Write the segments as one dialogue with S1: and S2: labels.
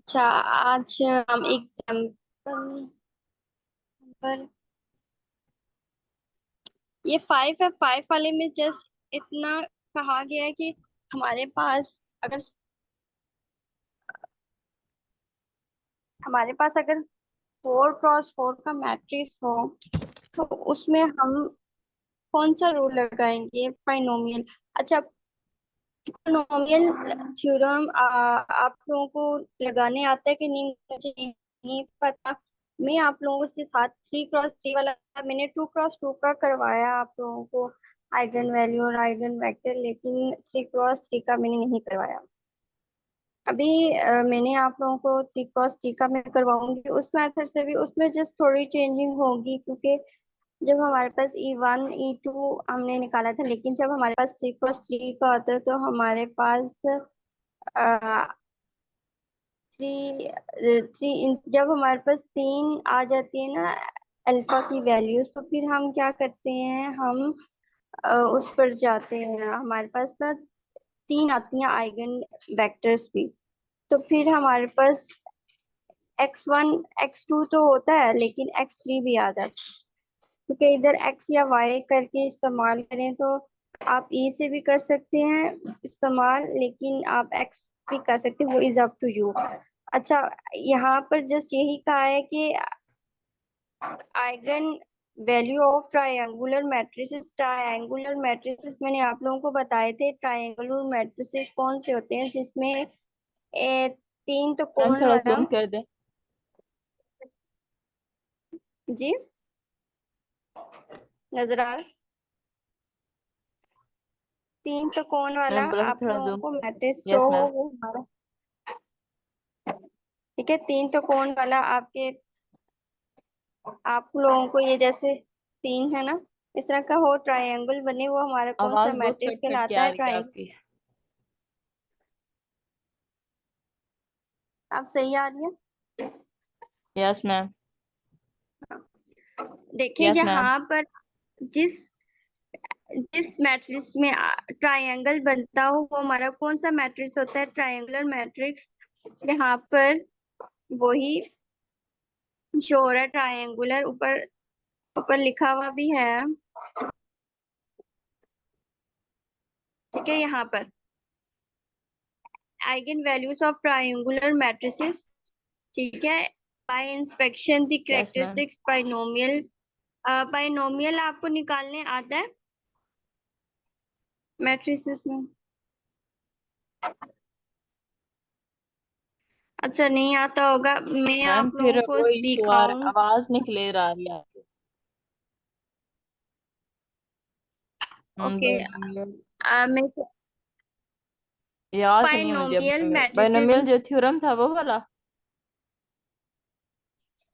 S1: अच्छा, आज हम एग्जाम्पल पर ये 5 है। 5 वाले में जस्ट इतना कहा गया है कि हमारे पास अगर हमारे पास अगर 4x4 का मैट्रिक्स हो तो उसमें हम कौन सा रूल लगाएंगे? बाइनोमियल। अच्छा, बाइनोमियल थ्योरम आप लोगों को लगाने आता है कि नहीं, मुझे नहीं पता। मैं आप लोगों के साथ 3x3 वाला, मैंने 2x2 का करवाया आप लोगों को, आइगन वैल्यू और आइगन वेक्टर, लेकिन 3x3 का मैंने नहीं करवाया। अभी मैंने आप लोगों को 3x3 का मैं करवाऊंगी उस मेथड से भी, उसमें जस्ट थोड़ी चेंजिंग होगी, क्योंकि जब हमारे पास E1 E2 हमने निकाला था, लेकिन जब हमारे पास 3x3 का होता है तो हमारे पास थ्री थ्री जब हमारे पास तीन आ जाती है ना अल्फा की वैल्यूज, तो फिर हम क्या करते हैं, हम उस पर जाते हैं, हमारे पास ना तीन आती हैं आइगन वेक्टर्स भी। तो फिर हमारे पास x1 x2 तो होता है, लेकिन x3 भी आ जाता है, क्योंकि इधर x या y करके इस्तेमाल करें तो आप e से भी कर सकते हैं इस्तेमाल, लेकिन आप x भी कर सकते हैं, वो इज अप टू यू। अच्छा, यहाँ पर जस्ट यही कहा है कि eigen value of triangular matrices मैंने आप लोगों को बताए थे। ट्रायंगुलर मैट्रिसेस कौन से होते हैं? जिसमें तीन तो
S2: मैम
S1: कोण
S2: थोड़ा
S1: वाला।
S2: जूम कर दें।
S1: जी, नजर आ रहा? तीन तो कोण वाला
S2: मैम बोला था
S1: आप
S2: थोड़ा
S1: लोगों
S2: जूम
S1: को
S2: कर दें।
S1: मैट्रिक्स जो
S2: यस
S1: हो
S2: मैम।
S1: वो हमारा, ठीक है, तीन तो कोण वाला आपके, आप लोगों को ये जैसे तीन है ना, इस तरह का हो ट्रायंगल बने, वो हमारा कौन सा
S2: आवाज बहुत
S1: मैट्रिक्स
S2: कट कट के
S1: कहलाता
S2: आ
S1: है?
S2: रही है
S1: ट्रायंगल।
S2: आपकी।
S1: आप सही आ रही है?
S2: Yes ma'am.
S1: देखिए
S2: यस मैम।
S1: यहाँ पर जिस जिस मैट्रिक्स में ट्रायंगल बनता हो वो हमारा कौन सा मैट्रिक्स होता है? Triangular matrix. यहाँ पर वही शो हो रहा है, ट्रायंगुलर, ऊपर ऊपर लिखा हुआ भी है, ठीक है। यहाँ पर eigen values of triangular matrices, ठीक है, bye inspection the
S2: yes ma'am.
S1: Characteristics binomial. Binomial आपको निकालने आता है मैट्रिसेस में? अच्छा, नहीं आता होगा, मैं
S2: मैम
S1: आप
S2: फिर
S1: लोगों को
S2: वो इशू आ रहा
S1: दिखाऊं?
S2: है, आवाज नहीं क्लियर आ रही है आपकी।
S1: ओके,
S2: बाइनोमियल
S1: मैं
S2: याद नहीं है मुझे।
S1: बाइनोमियल
S2: बाइनोमियल
S1: मैट्रिसेस,
S2: बाइनोमियल जो थ्योरम था वो वाला।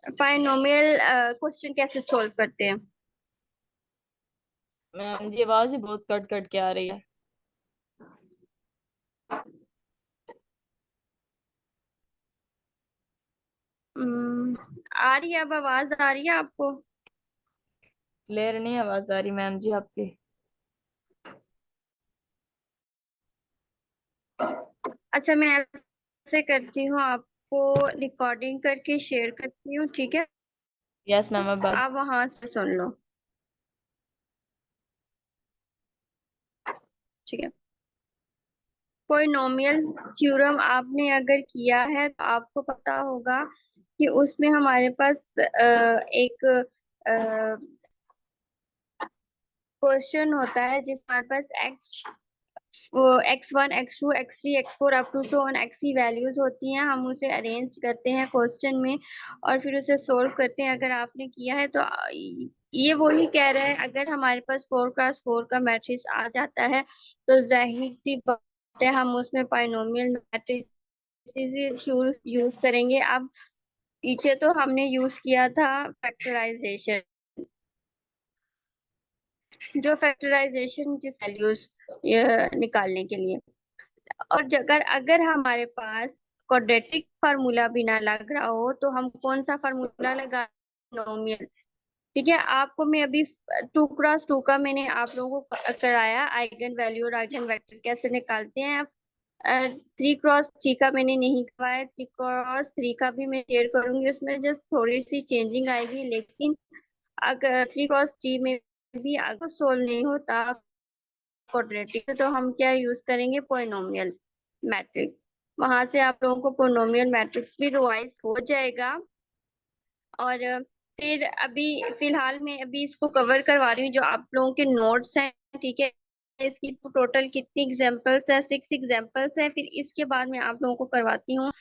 S1: बाइनोमियल क्वेश्चन कैसे सॉल्व करते हैं?
S2: मैम जी आवाज ही बहुत कट कट के आ रही है।
S1: आ रही है? अब आवाज आ रही है आपको?
S2: क्लियर नहीं आवाज आ रही मैम जी आपकी।
S1: अच्छा, मैं ऐसे करती हूँ, आपको रिकॉर्डिंग करके शेयर करती हूँ, ठीक है,
S2: यस मैम अब
S1: आप वहां से सुन लो, ठीक है। पॉलिनोमियल थ्योरम आपने अगर किया है तो आपको पता होगा कि उसमें हमारे पास एक क्वेश्चन होता है जिसमें हमारे पास x1 x2 x3 x4 up to so on xc values होती हैं। हम उसे अरेंज करते हैं क्वेश्चन में और फिर उसे सोल्व करते हैं। अगर आपने किया है तो ये वही कह रहा है, अगर हमारे पास 4x4 का मैट्रिक्स आ जाता है तो जाहिर सी बात है हम उसमें बाइनोमियल मैट्रिक्स यूज करेंगे। अब पीछे तो हमने यूज किया था फैक्टराइजेशन, जो फैक्टराइजेशन जिस वैल्यूज निकालने के लिए। और अगर अगर हमारे पास क्वाड्रेटिक फार्मूला भी ना लग रहा हो तो हम कौन सा फार्मूला लगा? नोमियल, ठीक है। आपको मैं अभी 2x2 का मैंने आप लोगों को कराया, आइगन वैल्यू और आइगन वेक्टर कैसे निकालते हैं। 3x3 का मैंने नहीं करवाया, 3x3 का भी मैं शेयर करूंगी, उसमें जस्ट थोड़ी सी चेंजिंग आएगी। लेकिन अगर 3x3 में भी अगर सोल्व नहीं होता क्वाड्रेटिक, तो हम क्या यूज करेंगे, पोलिनोमियल मैट्रिक्स। वहां से आप लोगों को पोलिनोमियल मैट्रिक्स भी रिवाइज हो जाएगा। और फिर अभी फिलहाल मैं अभी इसको कवर करवा रही हूँ, जो आप लोगों के नोट्स हैं, ठीक है। इसकी टोटल कितनी एग्जांपल्स है, 6 एग्जांपल्स है। फिर इसके बाद मैं आप लोगों को करवाती हूँ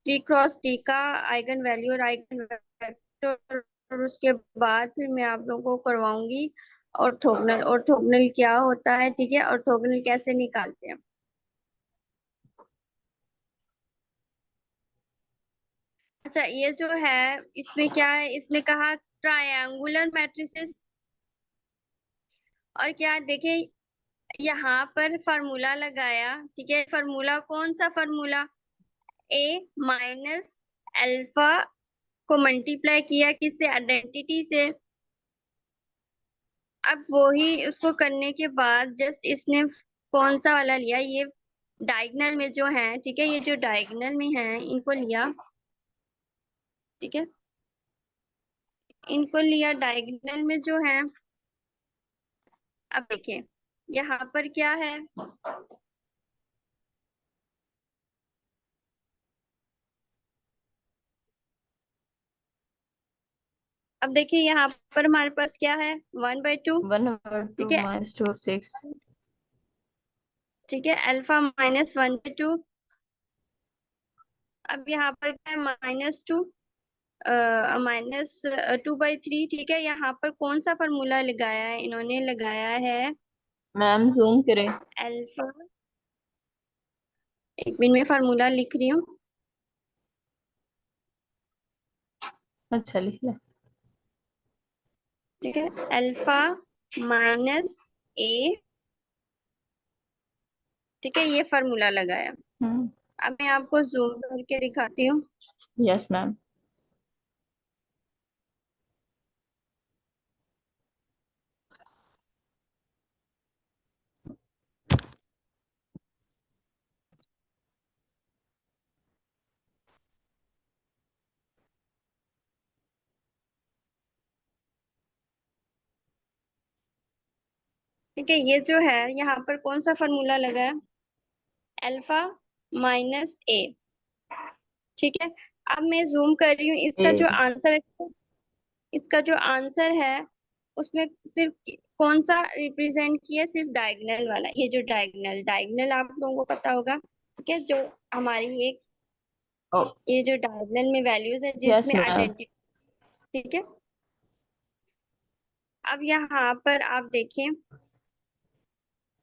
S1: 3x3 का आइगन वैल्यू और आइगन वेक्टर, और उसके बाद फिर मैं आप लोगों को करवाऊंगी ऑर्थोगोनल। ऑर्थोगोनल क्या होता है, ठीक है, ऑर्थोगोनल कैसे निकालते हैं। अच्छा, ये जो है इसमें क्या है, इसमें कहा ट्रायंगुलर मैट्रिसेस। और क्या देखे, यहाँ पर फार्मूला लगाया, ठीक है। फार्मूला कौन सा फार्मूला, ए माइनस अल्फा को मल्टीप्लाई किया किससे, आइडेंटिटी से। अब वही उसको करने के बाद जस्ट इसने कौन सा वाला लिया, ये डायगोनल में जो है, ठीक है, ये जो डायगोनल में है इनको लिया, ठीक है, इनको लिया डायगोनल में जो है। अब देखिए यहाँ पर क्या है, अब देखिए यहाँ पर हमारे पास क्या है, 1/2,
S2: 1/2
S1: ठीक है,
S2: -2 6।
S1: ठीक है, अल्फा -1/2। अब यहाँ पर क्या है, -2, -2/3, ठीक है। यहाँ पर कौन सा फार्मूला लगाया है, इन्होंने लगाया है
S2: मैम जूम करें।
S1: अल्फा। एक मिनट में फार्मूला लिख रही हूँ,
S2: अच्छा लिख ले।
S1: ठीक है, अल्फा -a, ठीक है, ये फार्मूला लगाया। अब मैं आपको जूम करके दिखाती हूँ।
S2: Yes ma'am.
S1: ठीक है, ये जो है यहाँ पर कौन सा फार्मूला लगा है, अल्फा -a, ठीक है। अब मैं जूम कर रही हूँ, इसका जो
S2: ए।
S1: आंसर है, इसका जो आंसर है उसमें सिर्फ कौन सा रिप्रेजेंट किया, सिर्फ डायगोनल वाला। ये जो डायगोनल डायगोनल आप लोगों को पता होगा, ठीक है, जो हमारी एक,
S2: ओ।
S1: ये जो डायगोनल में वैल्यूज है
S2: यस
S1: जिसमें
S2: मैम।
S1: आइडेंटिटी, ठीक है। अब यहाँ पर आप देखें,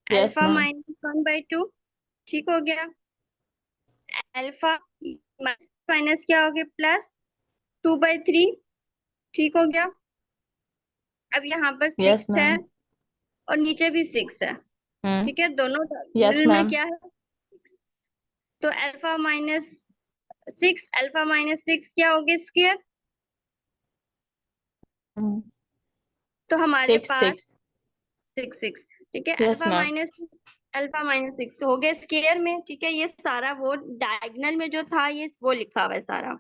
S2: यस
S1: अल्फा
S2: मैम।
S1: -1/2, ठीक हो गया। अल्फा माइनस क्या हो गया, +2/3, ठीक हो गया। अब यहाँ पर
S2: यस
S1: 6 है
S2: मैम।
S1: और नीचे भी 6 है, ठीक है, दोनों
S2: यस
S1: मिडिल में
S2: मैम।
S1: क्या है, तो अल्फा माइनस सिक्स क्या हो गया, स्क्वायर। तो हमारे
S2: 6
S1: पास
S2: 6।
S1: 6 6, ठीक है,
S2: yes ma'am.
S1: Alpha minus six हो गया स्क्वायर में, ठीक है। ये सारा वो डायगोनल में जो था, ये वो लिखा हुआ है सारा,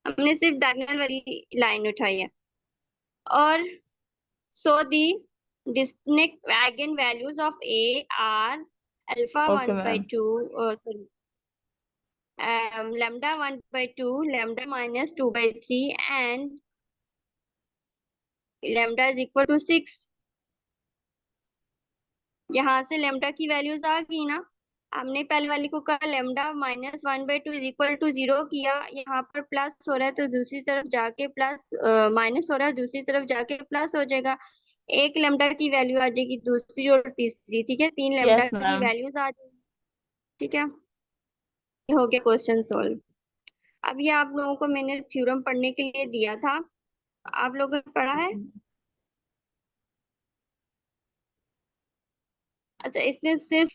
S1: हमने सिर्फ डायगोनल वाली लाइन उठाई है। और so the distinct eigenvalues of A are alpha
S2: okay
S1: 1 by
S2: ma'am.
S1: 2, sorry, lambda 1 by 2, lambda minus 2 by 3, and lambda is equal to 6। यहाँ से lambda की वैल्यूज आ गई ना। हमने पहले वाली को कहा lambda -1/2 इज इक्वल टू 0 किया, यहाँ पर प्लस हो रहा है तो दूसरी तरफ जाके प्लस, माइनस हो रहा है दूसरी तरफ जाके प्लस हो जाएगा। एक लेमडा की वैल्यू आ जाएगी, दूसरी और तीसरी, ठीक है, 3 लेमडा
S2: यस
S1: की
S2: मैम।
S1: वैल्यूज आ जाएगी, ठीक है। ये हो गया क्वेश्चन सोल्व। अब ये आप लोगों को मैंने थ्योरम पढ़ने के लिए दिया था, आप लोगों ने पढ़ा है। अच्छा, इसमें सिर्फ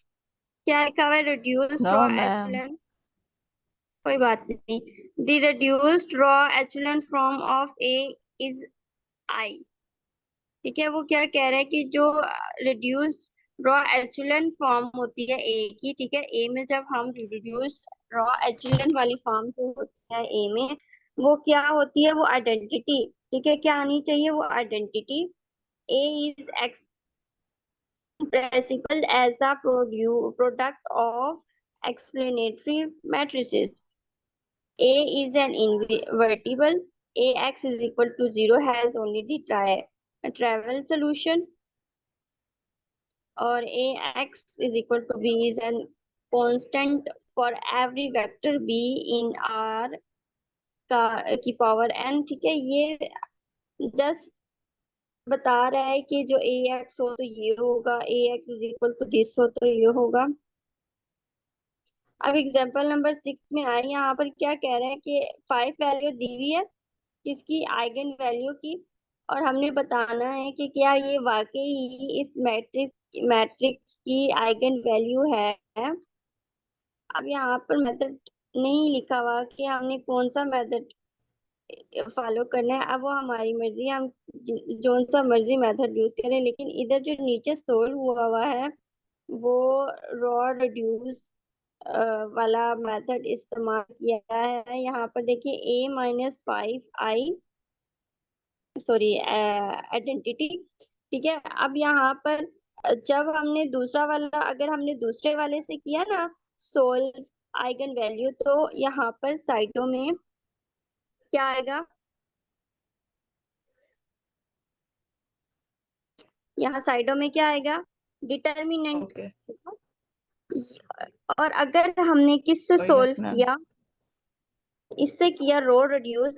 S1: क्या लिखा हुआ है, reduce
S2: no
S1: row
S2: ma'am.
S1: Echelon, कोई बात नहीं। The reduced row echelon form of A is I, ठीक है। वो क्या कह रहा है कि जो रिड्यूस्ड रॉ एचुलन फॉर्म होती है ए की, ठीक है। ए में जब हम रिड्यूस्ड रॉ एचुलन वाली फॉर्म जो होती है ए में, वो क्या होती है, वो आइडेंटिटी, ठीक है। क्या आनी चाहिए, वो identity. A is expressible as a product of explanatory matrices. A is an invertible. Ax is equal to 0 has only the trivial solution, or Ax is equal to b is an constant for every vector b in R की power n, ठीक है। ये just बता रहा है कि जो Ax हो तो ये होगा, Ax is equal to this हो तो ये होगा। अब एग्जांपल नंबर 6 में आए, यहाँ पर क्या कह रहे हैं कि 5 वैल्यू दी हुई है किसकी, आइगन वैल्यू की, और हमने बताना है कि क्या ये वाकई ही इस मैट्रिक्स की आइगन वैल्यू है। अब यहाँ पर मेथड नहीं लिखा हुआ कि हमने कौन सा मेथड फॉलो करना है। अब वो हमारी मर्जी, हम जो सा मर्जी मेथड यूज करें, लेकिन इधर जो नीचे सोल्व हुआ हुआ है वो रॉ रिड्यूस वाला मेथड इस्तेमाल किया है। यहाँ पर देखिए A-5i, सॉरी, आइडेंटिटी, ठीक है। अब यहाँ पर जब हमने दूसरा वाला, अगर हमने दूसरे वाले से किया ना सोल्व आइगन वैल्यू, तो यहाँ पर साइडों में क्या आएगा, यहाँ साइडों में क्या आएगा, डिटर्मिनेंट।
S2: ओके।
S1: और अगर हमने किससे सोल्व
S2: यस मैम।
S1: किया, इससे किया रो रिड्यूस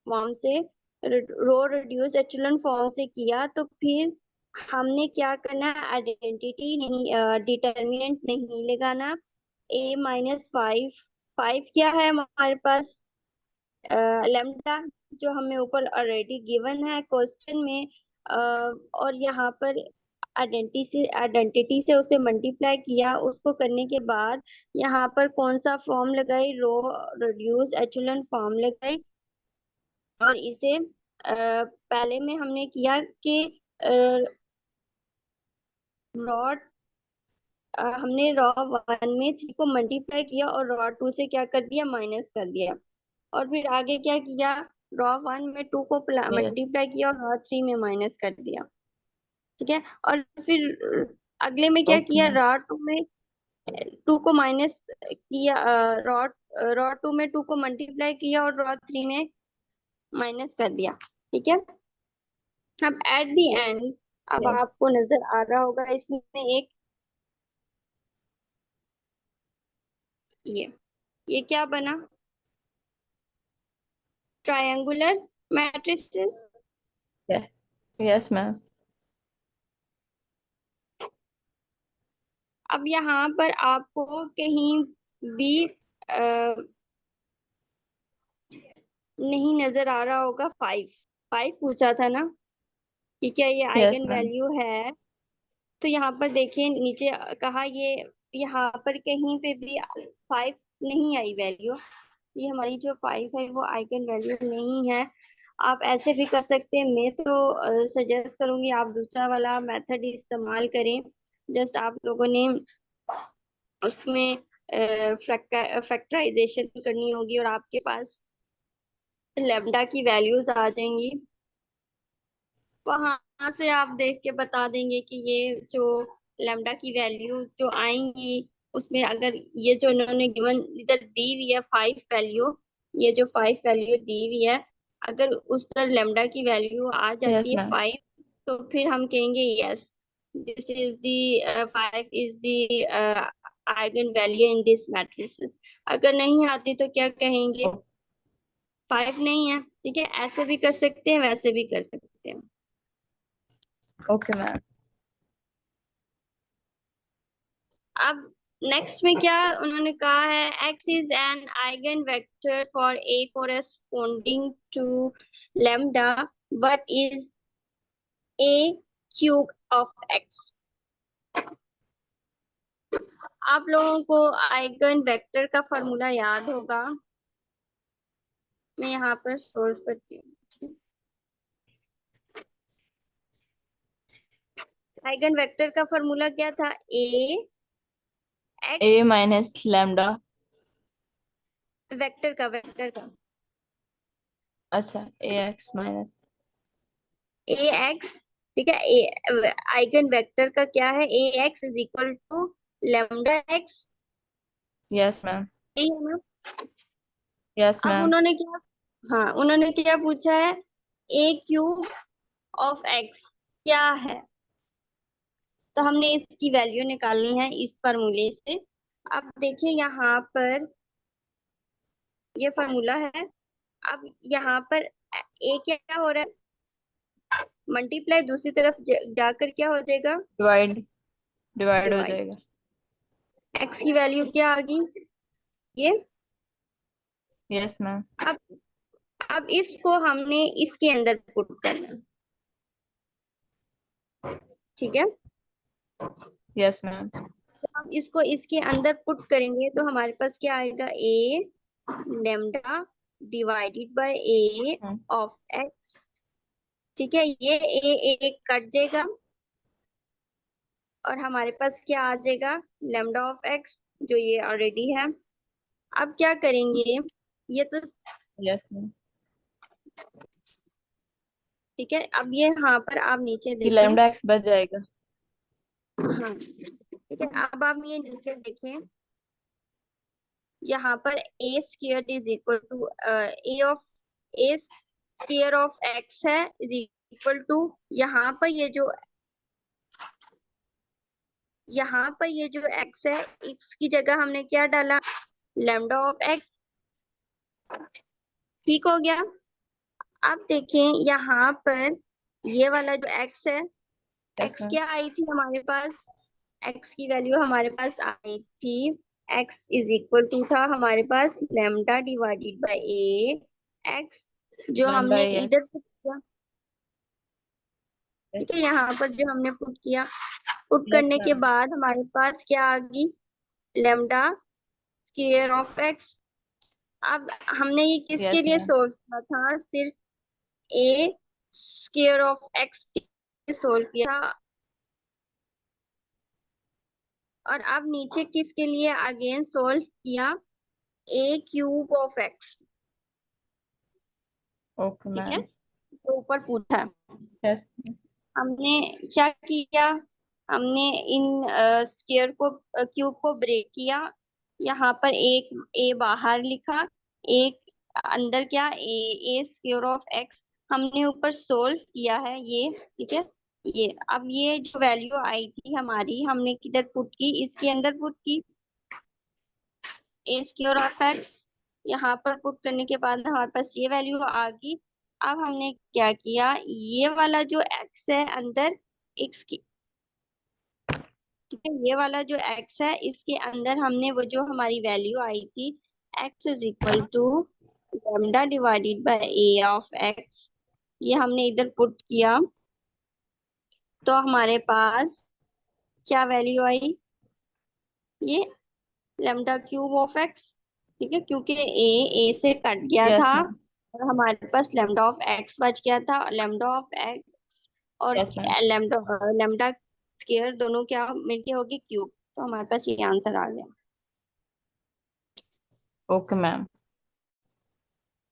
S1: फॉर्म से, रो रिड्यूस एचेलॉन फॉर्म से किया, तो फिर हमने क्या करना है, आइडेंटिटी नहीं, डिटर्मिनेंट नहीं लगाना। A-5, 5 क्या है हमारे पास, लेम्डा, जो हमें ऊपर ऑलरेडी गिवन है क्वेश्चन में। और यहाँ पर आइडेंटिटी से उसे मल्टीप्लाई किया, उसको करने के बाद यहाँ पर कौन सा फॉर्म लगाई, रो रिड्यूस एचेलॉन फॉर्म लगाई। और इसे पहले में हमने किया कि रॉ हमने रॉ 1 में 3 को मल्टीप्लाई किया और रॉ 2 से क्या कर दिया, माइनस कर दिया। और फिर आगे क्या किया, रॉ 1 में 2 को
S2: यस।
S1: मल्टीप्लाई किया और रॉ 3 में माइनस कर दिया, ठीक है। और फिर अगले में क्या
S2: ओके
S1: किया,
S2: मैम।
S1: रॉ 2 में 2 को माइनस किया, रॉ रॉ 2 में 2 को मल्टीप्लाई किया और रॉ 3 में माइनस कर दिया, ठीक है। अब एट द एंड, अब
S2: यस।
S1: आपको नजर आ रहा होगा इसमें एक, ये ये क्या बना, ट्रायंगुलर मैट्रिसेस।
S2: Yes ma'am.
S1: अब यहाँ पर आपको कहीं भी नहीं नजर आ रहा होगा 5, 5 पूछा था ना कि क्या ये
S2: यस
S1: आइगन
S2: मैम।
S1: वैल्यू है। तो यहाँ पर देखिए नीचे कहा, ये यहाँ पर कहीं पे भी 5 नहीं आई वैल्यू। ये हमारी जो 5 है वो आइगन वैल्यू नहीं है। आप ऐसे भी कर सकते हैं, मैं तो सजेस्ट करूंगी आप दूसरा वाला मेथड इस्तेमाल करें। जस्ट आप लोगों ने उसमें फैक्टराइजेशन करनी होगी और आपके पास लेमडा की वैल्यूज आ जाएंगी। वहां से आप देख के बता देंगे कि ये जो लेमडा की वैल्यू जो आएंगी, उसमें अगर ये जो इन्होंने गिवन इधर दी हुई है 5 वैल्यू, ये जो 5 वैल्यू दी हुई है, अगर उस पर लेमडा की वैल्यू आ
S2: यस
S1: जाती है
S2: मैम।
S1: 5, तो फिर हम कहेंगे yes, this is the 5 is the eigen value in this matrices. अगर नहीं आती तो क्या कहेंगे, 5 नहीं है, ठीक है। ऐसे भी कर सकते हैं, वैसे भी कर सकते हैं।
S2: Okay ma'am.
S1: अब नेक्स्ट में क्या उन्होंने कहा है, x is an eigen vector for a corresponding to lambda, what is a cube of x। आप लोगों को आइगन वेक्टर का फॉर्मूला याद होगा, मैं यहाँ पर सोल्व करती हूँ। आइगन वेक्टर का फॉर्मूला क्या था? A
S2: A
S1: X,
S2: minus lambda.
S1: Vector का
S2: अच्छा, A X minus.
S1: A X, ठीक है। ए आइगन वेक्टर का क्या है? A X is equal to lambda X,
S2: yes ma'am.
S1: यही है ना?
S2: यस
S1: अब
S2: मैम।
S1: उन्होंने क्या, हाँ उन्होंने क्या पूछा है? ए क्यूब ऑफ एक्स क्या है? तो हमने इसकी वैल्यू निकालनी है इस फॉर्मूले से। अब देखिए यहाँ पर ये फॉर्मूला है। अब यहाँ पर ए क्या हो रहा है? मल्टीप्लाई, दूसरी तरफ जाकर क्या हो जाएगा?
S2: डिवाइड। डिवाइड हो
S1: डिवाइड।
S2: जाएगा।
S1: एक्स की वैल्यू क्या आ गई? ये।
S2: Yes ma'am.
S1: अब अब इसको हमने इसके अंदर पुट करना है, ठीक है।
S2: Yes ma'am.
S1: तो हम इसको इसके अंदर पुट करेंगे तो हमारे पास क्या आएगा? A lambda divided by A of X, ठीक है। ये ए कट जाएगा और हमारे पास क्या आ जाएगा? लेमडा ऑफ एक्स, जो ये ऑलरेडी है। अब क्या करेंगे? ये तो
S2: यस मैम।
S1: ठीक है। अब ये यहाँ पर आप नीचे
S2: ये
S1: देखें।
S2: लैम्डा एक्स बच जाएगा।
S1: हाँ ठीक है। अब आप ये नीचे देखें, यहाँ पर A square is equal to A square of X है इज इक्वल टू, यहाँ पर ये जो एक्स है, एक्स की जगह हमने क्या डाला? लेमडा ऑफ एक्स, ठीक हो गया। अब देखें यहाँ पर ये वाला जो एक्स है,
S2: यस
S1: एक्स
S2: मैम।
S1: क्या आई थी हमारे पास? एक्स की वैल्यू हमारे पास आई थी, एक्स इज इक्वल टू था हमारे पास lambda divided by A X, जो
S2: लैम्डा
S1: हमने
S2: ए
S1: इधर
S2: एक्स।
S1: पुट किया, ठीक
S2: यस।
S1: है। यहाँ पर जो हमने पुट किया, पुट
S2: यस
S1: करने के
S2: मैम।
S1: बाद हमारे पास क्या आ गई? Lambda square of x. अब हमने ये किसके
S2: यस
S1: लिए
S2: मैम।
S1: सोल्व किया था? सिर्फ ए स्क्वायर ऑफ एक्स सोल्व किया। और अब नीचे किसके लिए अगेन सोल्व किया? ए क्यूब ऑफ एक्स,
S2: ओके
S1: ठीक है।
S2: मैम।
S1: तो ऊपर पूछा है,
S2: यस।
S1: हमने क्या किया? हमने इन स्क्वायर को, क्यूब को ब्रेक किया। यहाँ पर एक ए बाहर लिखा, एक अंदर, क्या ए स्क्वायर ऑफ एक्स हमने ऊपर सोल्व किया है ये, ठीक है। ये अब ये जो वैल्यू आई थी हमारी, हमने किधर पुट की? इसके अंदर पुट की, ए स्क्वायर ऑफ एक्स। यहाँ पर पुट करने के बाद हमारे पास ये वैल्यू आ गई। अब हमने क्या किया? ये वाला जो एक्स है अंदर, एक्स की, ठीक है, ये वाला जो एक्स है इसके अंदर हमने वो जो हमारी वैल्यू आई थी, x is equal to lambda divided by A of x, ये हमने इधर पुट किया। तो हमारे पास क्या वैल्यू आई? ये लेमडा क्यूब ऑफ एक्स, ठीक है, क्योंकि ए से कट गया
S2: यस
S1: था
S2: मैम।
S1: और हमारे पास लेमडा ऑफ एक्स बच गया था। लेमडा ऑफ एक्स और
S2: yes ma'am.
S1: Lambda lambda square दोनों क्या मिलके होगी? क्यूब। तो हमारे पास ये आंसर आ गया,
S2: ओके मैम।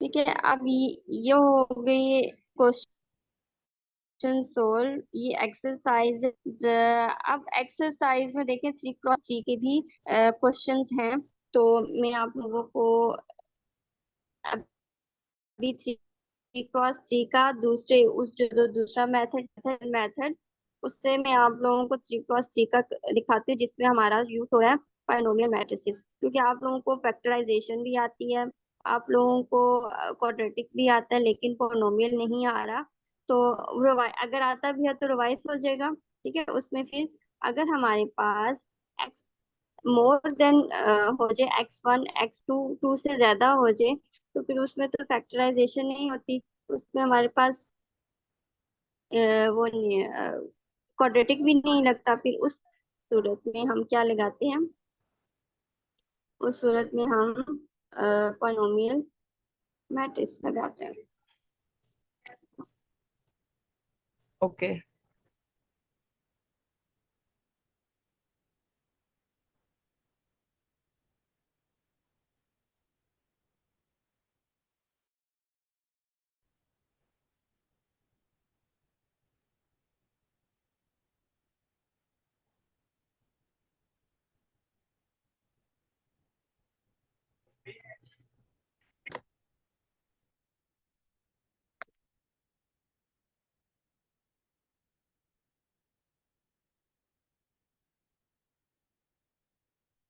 S1: ठीक है। अब ये हो गई क्वेश्चन सोल्व, ये एक्सरसाइज। अब एक्सरसाइज में देखें 3x3 के भी क्वेश्चंस हैं। तो मैं आप लोगों को अभी 3x3 का दूसरे उस जो दूसरा मेथड उससे मैं आप लोगों को 3x3 का दिखाती हूँ, जिसमें हमारा यूज हो रहा है पॉलिनोमियल मैट्रिसेस, क्योंकि आप लोगों को फैक्टराइजेशन भी आती है, आप लोगों को क्वाड्रेटिक भी आता है, लेकिन पॉलिनोमियल नहीं आ रहा। तो अगर आता भी है तो रिवाइज हो जाएगा, ठीक है। उसमें फिर अगर हमारे पास एक्स मोर देन हो जाए, x1 x2 टू से ज्यादा हो जाए, तो फिर उसमें तो फैक्टराइजेशन नहीं होती, उसमें हमारे पास वो नहीं, क्वाड्रेटिक भी नहीं लगता। फिर उस सूरत में हम क्या लगाते हैं? उस सूरत में हम पॉलिनोमियल मैट्रिक्स लगाते हैं।
S2: ओके।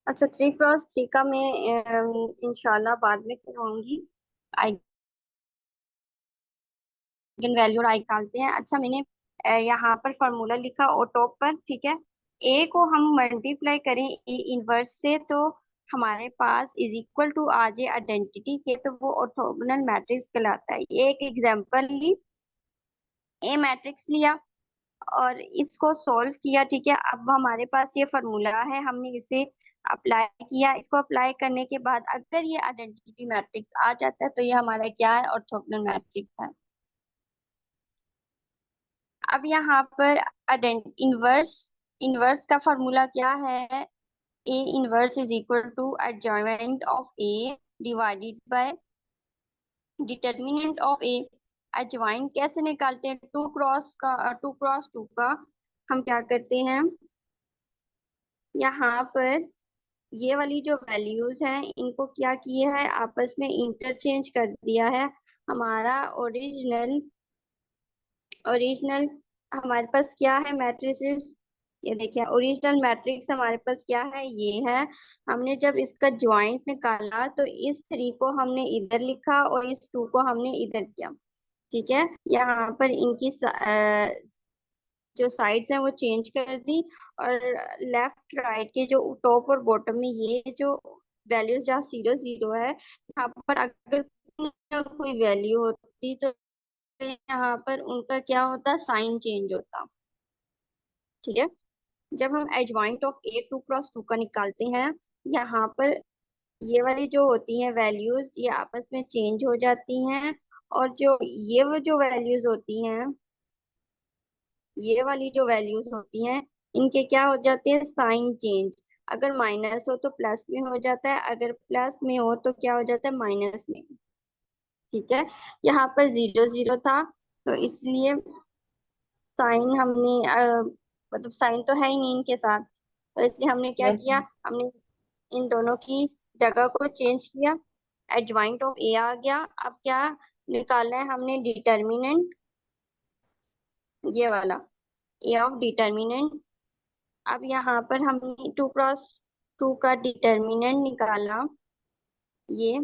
S1: अच्छा, 3x3 का मैं इंशाल्लाह बाद में करवाऊंगी। आइगन वैल्यू और आई निकालते हैं। अच्छा, मैंने यहाँ पर फॉर्मूला लिखा और टॉप पर, ठीक है। ए को हम मल्टीप्लाई करें ए इनवर्स से, तो हमारे पास इज इक्वल टू आ जाए आइडेंटिटी के, तो वो ऑर्थोगोनल मैट्रिक्स कहलाता है। ये एक एग्जांपल ली, ए मैट्रिक्स लिया और इसको सॉल्व किया, ठीक है। अब हमारे पास ये फॉर्मूला है, हमने इसे अप्लाई किया। इसको अप्लाई करने के बाद अगर ये आइडेंटिटी मैट्रिक्स आ जाता है तो ये हमारा क्या है, ऑर्थोगोनल मैट्रिक्स है। अब यहाँ पर इनवर्स इनवर्स का फॉर्मूला क्या है, A inverse is equal to adjoint of A divided by determinant of A. Adjoint कैसे निकालते हैं, टू का हम क्या करते हैं, यहाँ पर ये वाली जो वैल्यूज हैं इनको क्या किया है, आपस में इंटरचेंज कर दिया है। हमारा ओरिजिनल ओरिजिनल हमारे पास क्या है, मैट्रिसेस। ये देखिए, ओरिजिनल मैट्रिक्स हमारे पास क्या है, ये है। हमने जब इसका ज्वाइंट निकाला तो इस 3 को हमने इधर लिखा और इस 2 को हमने इधर किया, ठीक है। यहाँ पर इनकी जो साइड्स हैं वो चेंज कर दी, और लेफ्ट राइट के जो टॉप और बॉटम में ये जो वैल्यूज जहाँ 0 0 है, यहाँ पर अगर कोई वैल्यू होती तो यहाँ पर उनका क्या होता, साइन चेंज होता, ठीक है। जब हम एडजॉइंट ऑफ ए 2x2 का निकालते हैं, यहाँ पर ये वाली जो होती हैं वैल्यूज ये आपस में चेंज हो जाती हैं, और जो ये वो जो वैल्यूज होती हैं, ये वाली जो वैल्यूज होती हैं, इनके क्या हो जाते हैं, साइन चेंज। अगर माइनस हो तो प्लस में हो जाता है, अगर प्लस में हो तो क्या हो जाता है, माइनस में, ठीक है। यहाँ पर 0 0 था तो इसलिए साइन हमने मतलब साइन तो है ही नहीं इनके साथ, तो इसलिए हमने क्या
S2: यस
S1: किया, हमने इन दोनों की जगह को चेंज किया। एडजॉइंट ऑफ ए आ गया। अब क्या निकालना है हमने, डिटर्मिनेंट, ये वाला ए ऑफ डिटर्मिनेंट। अब यहाँ पर हमने 2x2 का डिटर्मिनेंट निकाला। ये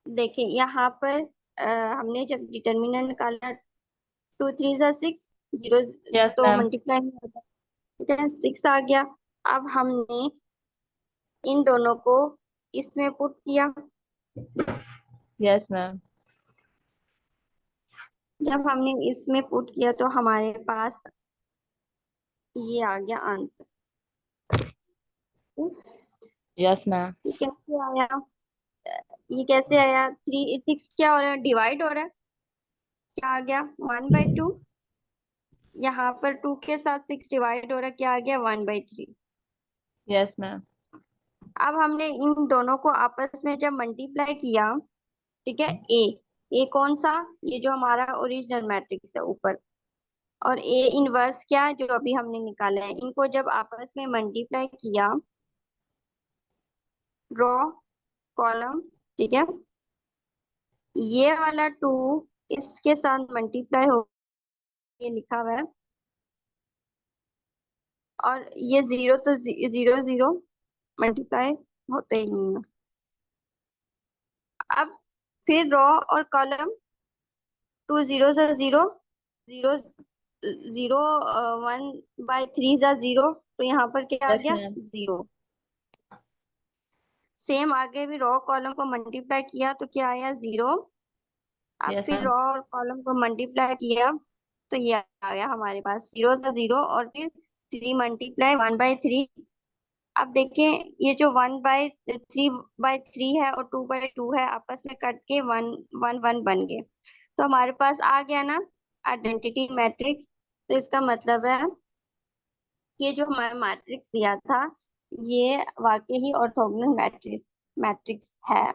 S1: देखिए, यहाँ पर हमने जब डिटर्मिनेंट निकाला, 2 3 6, 0
S2: यस
S1: तो
S2: मैम।
S1: मल्टीप्लाई नहीं होता, ठीक है, 6 आ गया। अब हमने इन दोनों को इसमें पुट किया।
S2: Yes ma'am.
S1: जब हमने इसमें पुट किया तो हमारे पास ये आ गया आंसर।
S2: Yes ma'am.
S1: ये कैसे आया, ये कैसे आया, 3 6 क्या हो रहा है, डिवाइड हो रहा है, क्या आ गया, 1/2। यहाँ पर 2 के साथ 6 डिवाइड हो रहा है, क्या आ गया, 1/3।
S2: Yes ma'am.
S1: अब हमने इन दोनों को आपस में जब मल्टीप्लाई किया, ठीक है, ए ए कौन सा, ये जो हमारा ओरिजिनल मैट्रिक्स है ऊपर, और ए इनवर्स क्या है जो अभी हमने निकाला है, इनको जब आपस में मल्टीप्लाई किया, रो कॉलम, ठीक है, ये वाला 2 इसके साथ मल्टीप्लाई हो, ये लिखा हुआ है, और ये 0 तो 0 0 मल्टीप्लाई होते ही नहीं है। अब फिर रो और कॉलम, 2 0 से 0 0 0 1/3 जा 0, तो यहाँ पर क्या आ
S2: यस
S1: गया,
S2: मैम।
S1: 0। सेम आगे भी रो कॉलम को मल्टीप्लाई किया तो क्या आया, 0। अब
S2: यस
S1: फिर
S2: मैम।
S1: रो और कॉलम को मल्टीप्लाई किया तो ये आ गया हमारे पास, 0 था 0, और फिर 3 × 1/3। अब देखें, ये जो 1/3 है और 2/2 है, आपस में कट के 1 1 1 बन गए, तो हमारे पास आ गया ना आइडेंटिटी मैट्रिक्स। तो इसका मतलब है कि जो हमारा मैट्रिक्स दिया था ये वाकई ही ऑर्थोगोनल मैट्रिक्स मैट्रिक्स है।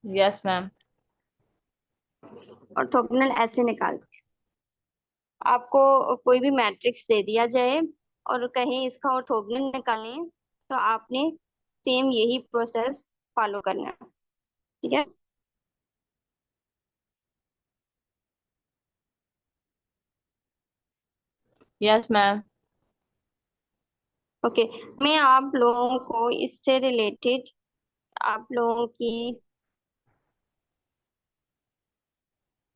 S2: Yes ma'am.
S1: ऑर्थोगोनल ऐसे निकालते हैं, आपको कोई भी मैट्रिक्स दे दिया जाए और कहें इसका ऑर्थोगोनल निकालें, तो आपने सेम यही प्रोसेस फॉलो करना है, ठीक है।
S2: Yes ma'am.
S1: ओके, मैं आप लोगों को इससे रिलेटेड आप लोगों की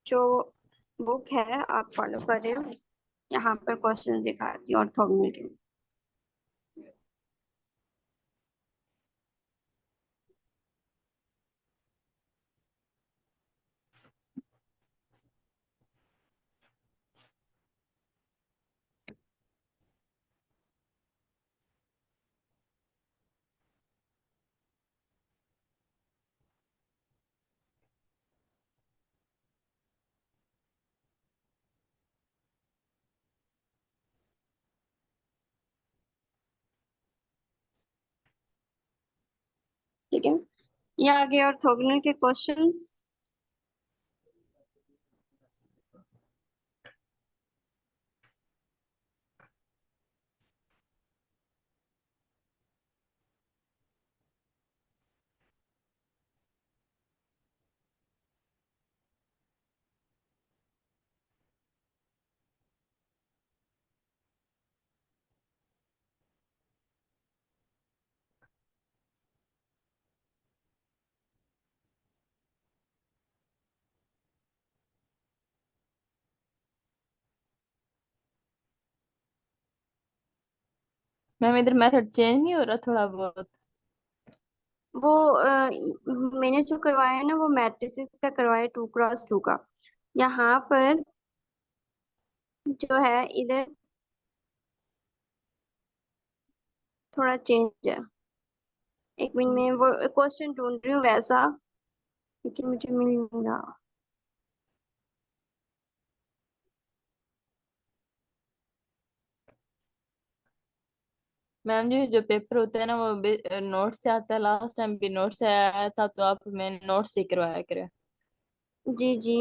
S1: जो बुक है आप फॉलो कर रहे हो, यहाँ पर क्वेश्चन दिखाती हूँ ऑर्थोगोनल। ठीक है, ये आगे ऑर्थोगोनल के क्वेश्चंस।
S2: मैम इधर मेथड चेंज नहीं हो रहा थोड़ा बहुत?
S1: वो मैंने जो करवाया है ना वो मैट्रिसेस का करवाया, 2x2 का। यहाँ पर जो है इधर थोड़ा चेंज है। एक मिनट में वो क्वेश्चन ढूंढ रही हूँ वैसा, लेकिन मुझे मिल नहीं रहा।
S2: मैम जी जो पेपर होता है ना वो नोट से आता है, लास्ट टाइम भी नोट से आया था, तो आप मैंने नोट से ही करवाया करे।
S1: जी जी।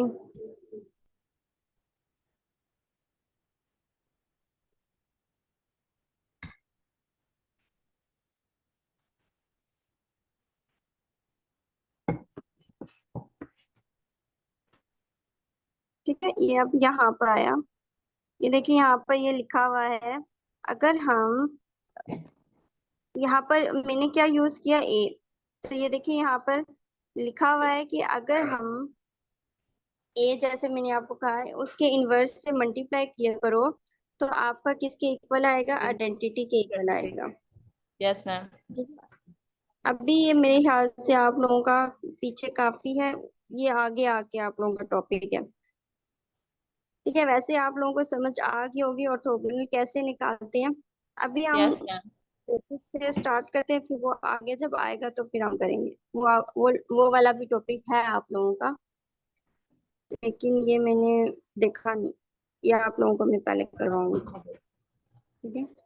S1: ठीक है, ये अब यहाँ पर आया। ये देखिए यहाँ पर ये लिखा हुआ है, अगर हम यहाँ पर मैंने क्या यूज किया, ए। तो ये देखिए यहाँ पर लिखा हुआ है कि अगर हम ए जैसे मैंने आपको कहा है उसके इनवर्स से मल्टीप्लाई किया करो, तो आपका किसके इक्वल आएगा, आइडेंटिटी के इक्वल आएगा।
S2: Yes ma'am.
S1: ठीक है? अभी ये मेरे ख्याल से आप लोगों का पीछे काफी है, ये आगे आके आप लोगों का टॉपिक है। ठीक है, वैसे आप लोगों को समझ आ गई होगी ऑर्थोगोनल कैसे निकालते हैं। अभी हम
S2: यस मैम।
S1: टॉपिक से स्टार्ट करते हैं, फिर वो आगे जब आएगा तो फिर हम करेंगे। वो वाला भी टॉपिक है आप लोगों का, लेकिन ये मैंने देखा नहीं, ये आप लोगों को मैं पहले करवाऊंगी। ठीक है।